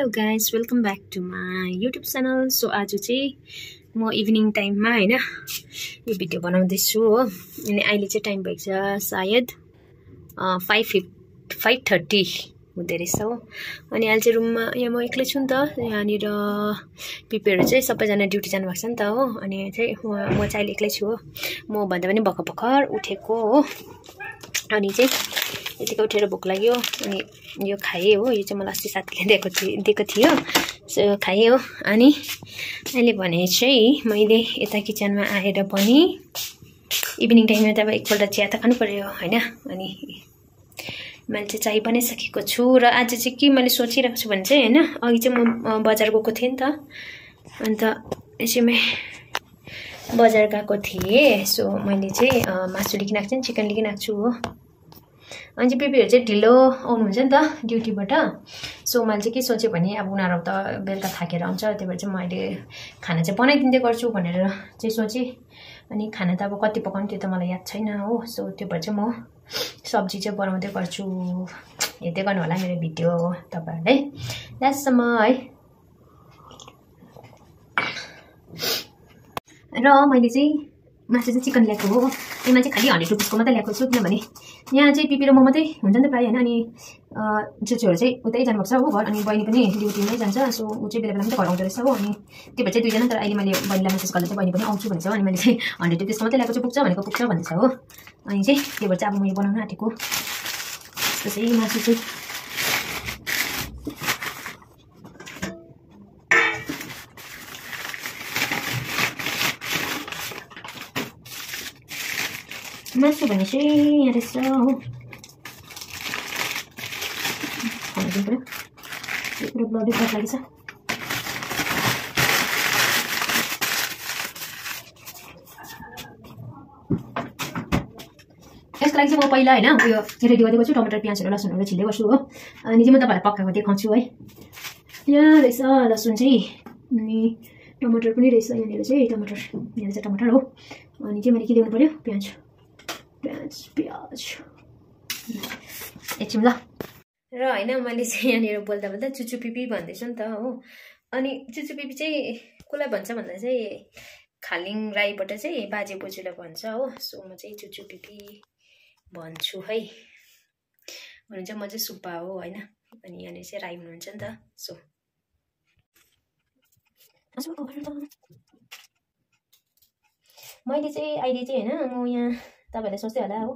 Hello guys welcome back to my YouTube channel. So आज चाहिँ म इभिनिङ टाइममा हैन यो भिडियो बनाउँदैछु हो। अनि अहिले चाहिँ टाइम भएको छ सायद 5:30 हुँदै रहेछ हो। अनि अहिले चाहिँ रुममा यहाँ म एक्लै छु नि त। यहाँनिर पिपीहरू चाहिँ सबैजना ड्युटी जानुभएको छ नि त हो। अनि चाहिँ म चाहिँ अहिले एक्लै छु हो। म भन्दा पनि भर्खर उठेको हो। अनि चाहिँ यतिकै उठेर भोक लाग्यो अनि यो खाएँ हो। यो चाहिँ मलाई अस्ति साथीले दिएको थियो सो खाएँ हो। अनि अहिले भने चाहिँ मैले यता किचनमा आएर पनि इभिनिङ टाइममा त अब एकपल्ट चिया त खानु पर्यो हैन। अनि मैले चाहिँ चाय बनाइसकेको छु र आज चाहिँ के मैले सोचिरहेको छु भने चाहिँ हैन, अघि चाहिँ म बजार गएको थिएँ नि त। अन्त यसैमा बजार गएको थिएँ। सो मैले चाहिँ मासु लिकिन आएको छु, चिकन लिकिन आएको छु हो। अनि चाहिँ पिपीहरू चाहिँ ढिलो आउनुहुन्छ नि त ड्युटीबाट। सो मैले चाहिँ के सोचेँ भने अब उनीहरू त बेलुका थाकेर आउँछ, त्यही भएर चाहिँ म अहिले खाना चाहिँ बनाइदिँदै गर्छु भनेर चाहिँ सोचेँ। अनि खाना त अब कति पकाउनु त्यो त मलाई याद छैन हो। सो त्यो भएर चाहिँ म सब्जी चाहिँ बनाउँदै गर्छु। हेर्दै गर्नु होला मेरो भिडियो तपाईँहरूले लास्टसम्म है। र मैले चाहिँ मासु चाहिँ चिकन ल्याएको हो। यसमा चाहिँ खालि 100 रुपिसको मात्रै ल्याएको छु, किनभने यहाँ चाहिँ पिपी र म मात्रै हुन्छ नि त प्रायः हैन। अनि चुचुहरू चाहिँ उतै जानुभएको छ हो घर। अनि बहिनी पनि ड्युटीमै जान्छ। सो ऊ चाहिँ बेला बेला मात्रै घर आउँदो रहेछ हो। अनि त्यो भएर चाहिँ दुईजना। तर अहिले मैले बहिनीलाई मेसेज गर्दा चाहिँ बहिनी पनि आउँछु भनेछ हो। अनि मैले चाहिँ 100 रुपिसको मात्रै ल्याएको छु, पुग्छ भनेको पुग्छ भन्दैछ हो। अनि चाहिँ त्यो भएर चाहिँ अब म यो बनाउन आँटेको। त्यसको चाहिँ मासु चाहिँ मासु भने चाहिँ यहाँ रहेछ हो। खानु पऱ्यो, पुरो ब्लडी कट लागेछ। यसको लागि चाहिँ म पहिला हैन उयो रेडी गरिदिएको छु। टमाटर प्याजहरू लसुनहरू छिल्दै गर्छु हो। अनि चाहिँ म तपाईँलाई पकाएको देखाउँछु है। यहाँ रहेछ लसुन चाहिँ, अनि टमाटर पनि रहेछ। यहाँनिर चाहिँ टमाटर, यहाँ रहेछ टमाटर हो। अनि चाहिँ मैले के ल्याउनु पऱ्यो, प्याज एकछिन ल। र हैन मैले चाहिँ यहाँनिर बोल्दा बोल्दा चुचु पिपी भन्दैछु नि त हो। अनि चुचु पिपी चाहिँ कसलाई भन्छ भन्दा चाहिँ खालिङ राईबाट चाहिँ बाजे बोजूलाई भन्छ हो। सो म चाहिँ चुचु पिपी भन्छु है। हुनुहुन्छ म चाहिँ सुब्बा हो हैन। अनि यहाँनिर चाहिँ राई हुनुहुन्छ नि त। सो मैले चाहिँ अहिले चाहिँ हैन म यहाँ तपाईँहरूले सोच्दै होला हो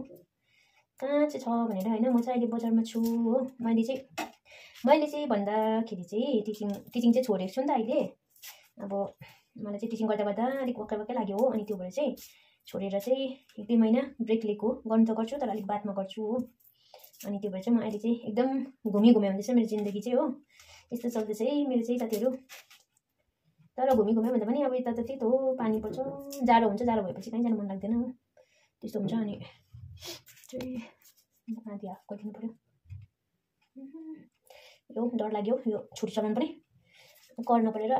कहाँ चाहिँ छ भनेर हैन। म चाहिँ अहिले बजारमा छु हो। मैले चाहिँ भन्दाखेरि चाहिँ टिचिङ चाहिँ छोडेको छु नि त अहिले। अब मलाई चाहिँ टिचिङ गर्दा गर्दा अलिक वक्कै लाग्यो हो। अनि त्यो भएर चाहिँ छोडेर चाहिँ 1-2 महिना ब्रेक लिएको। गर्नु त गर्छु तर अलिक बादमा गर्छु हो। अनि त्यो भएर चाहिँ म अहिले चाहिँ एकदम घुमी हुँदैछ मेरो जिन्दगी चाहिँ हो। यस्तो चल्दैछ है मेरो चाहिँ साथीहरू। तर घुमी भन्दा पनि अब यता त त्यही त हो, पानी पर्छ, जाडो हुन्छ। जाडो भएपछि कहीँ जानु मन लाग्दैन हो, त्यस्तो हुन्छ। अनि चाहिँ आधी हाफ गरिदिनु पऱ्यो। यो डर लाग्यो यो छुरी चलाउनु पनि गर्न परेर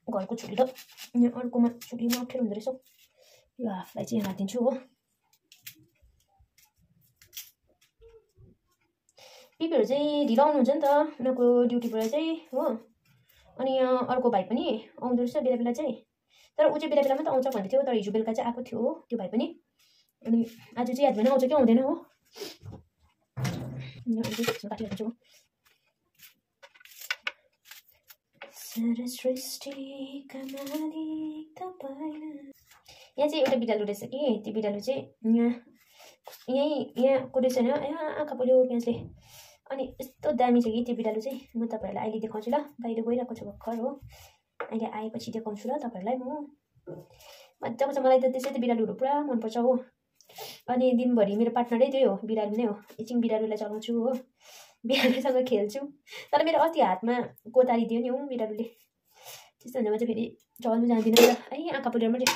घरको छुरी र यहाँ अर्कोमा छुरीमा अप्ठ्यारो हुँदो रहेछ। यो हाफलाई चाहिँ यहाँ राखिदिन्छु हो। पिपीहरू चाहिँ ढिलो आउनुहुन्छ नि त उनीहरूको ड्युटीबाट चाहिँ हो। अनि यहाँ अर्को भाइ पनि आउँदो रहेछ बेला बेला चाहिँ। तर ऊ चाहिँ बेला बेला मात्रै आउँछ भन्दै थियो। तर हिजो बेलुका चाहिँ आएको थियो हो त्यो भाइ पनि। अनि आज चाहिँ याद भएन आउँछ कि आउँदैन हो। यहाँ चाहिँ एउटा बिरालो रहेछ कि, त्यो बिरालो चाहिँ यहाँको रहेछ होइन। यहाँ आँखा पोल्यो प्याजले। अनि यस्तो दामी छ कि त्यो बिरालो चाहिँ। म तपाईँहरूलाई अहिले देखाउँछु ल। बाहिर गइरहेको छु भर्खर हो। अहिले आएपछि देखाउँछु ल तपाईँहरूलाई म। मजाको छ, मलाई त त्यसै त बिरालोहरू पुरा मनपर्छ हो। अनि दिनभरि मेरो पार्टनरै त्यही हो, बिरालो नै हो। एकछिन बिरालोलाई चलाउँछु हो, बिरालोसँग खेल्छु। तर मेरो अस्ति हातमा कोतारिदियो नि हौ बिरालोले। त्यस्तो हुँदा म चाहिँ फेरि चल्नु जान्दिनँ नि त है। आँखा पोलेर मात्रै।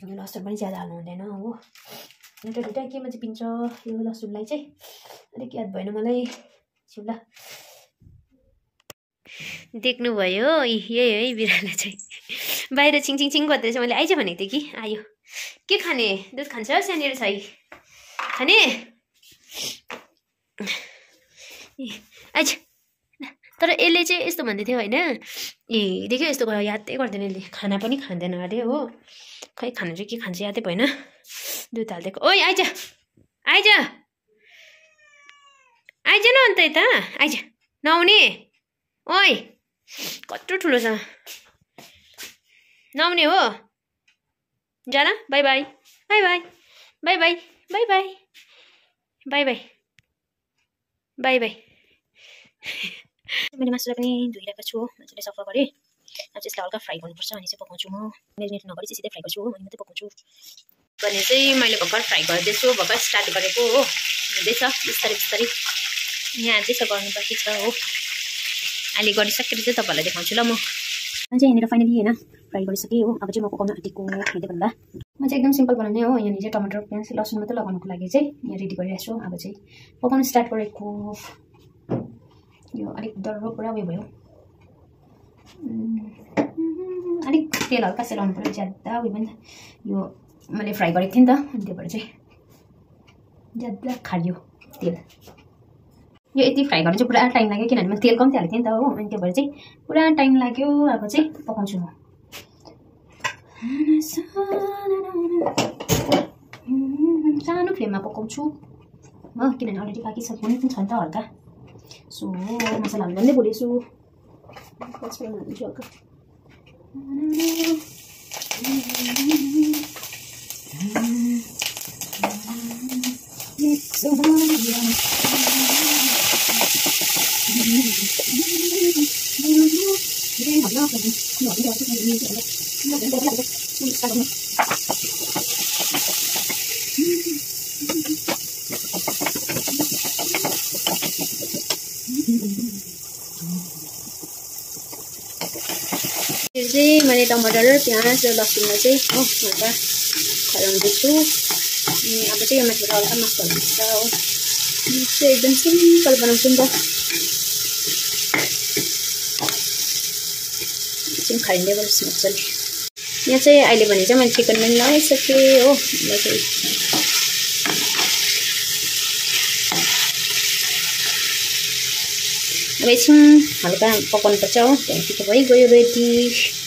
लसुन पनि ज्यादा हाल्नु हुँदैन हो। एउटा दुइटा केमा चाहिँ पिन्छ यो लसुनलाई चाहिँ अलिक याद भएन मलाई। ल देख्नुभयो यही है बिरालो चाहिँ बाहिर छिङ गर्दै रहेछ। मैले आइज भनेको थिएँ कि आयो। के खाने, दुध खान्छ सानीहरू छ खाने आइज तर यसले चाहिँ यस्तो भन्दै थियो होइन, ए देख्यो यस्तो गरेर यादै गर्दैन यसले, खाना पनि खाँदैन अरे हो, खै खानु चाहिँ के खान्छ यादै भएन, दुध हालिदिएको। ओइ आइज आइज आइज न अन्त यता आइज, नआउने, ओइ कत्रो ठुलो छ, नआउने हो, जा ल, by by by by by by by by by by by by. मैले मासुलाई पनि धोइरहेको छु, मासुले सफा गरेँ, अब चाहिँ यसलाई हल्का फ्राई गर्नुपर्छ, अनि चाहिँ पकाउँछु म, मेरिनेट नगरी चाहिँ सिधै फ्राई गर्छु हो, अनि मात्रै पकाउँछु भने चाहिँ मैले भर्खर फ्राई गर्दैछु, भर्खर स्टार्ट गरेको हो, हुँदैछ बिस्तारै बिस्तारै, यहाँ चाहिँ गर्नु बाँकी छ हो, अहिले गरिसकेर चाहिँ तपाईँहरूलाई देखाउँछु ल म चाहिँ यहाँनिर फाइनली होइन फ्राई गरिसकेँ हो। अब चाहिँ म पकाउन आँटेको हेर्दै भन्दा म चाहिँ एकदम सिम्पल बनाउने हो, यहाँनिर चाहिँ टमाटर प्याज लसुन मात्रै लगाउनुको लागि चाहिँ यहाँ रेडी गरिरहेको छु। अब चाहिँ पकाउन स्टार्ट गरेको, यो अलिक डर पुरा उयो भयो, अलिक तेल हल्का सेलाउनु पऱ्यो, ज्यादा उयो पनि यो मैले फ्राई गरेको थिएँ नि त, अनि त्यो भएर चाहिँ ज्यादा खारियो तेल, यो यति फ्राई गर्नु चाहिँ पुरा टाइम लाग्यो, किनभने मैले तेल कम्ती हालेको थिएँ नि त हो, अनि त्यो भएर चाहिँ पुरा टाइम लाग्यो। अब चाहिँ पकाउँछु म सानो फ्लेममा पकाउँछु हो, किनभने अलरेडी बाँकी छ पनि छ नि त हल्का, सो मसलाहरू भन्दै बोलेछु, यो चाहिँ मैले टमाटर र प्याज र लसुनलाई चाहिँ हो हल्का खराउँदैछु। अब चाहिँ यो माथिबाट हल्का मसला हुन्छ हो, चाहिँ एकदम सिम्पल बनाउँछु नि त, एकछिन खाइँदै गर्छु मजाले। यहाँ चाहिँ अहिले भने चाहिँ मैले चिकन पनि लगाइसकेँ हो, अब एकछिन हल्का पकाउनुपर्छ हो, त्यहाँदेखि त भइगयो रेडी।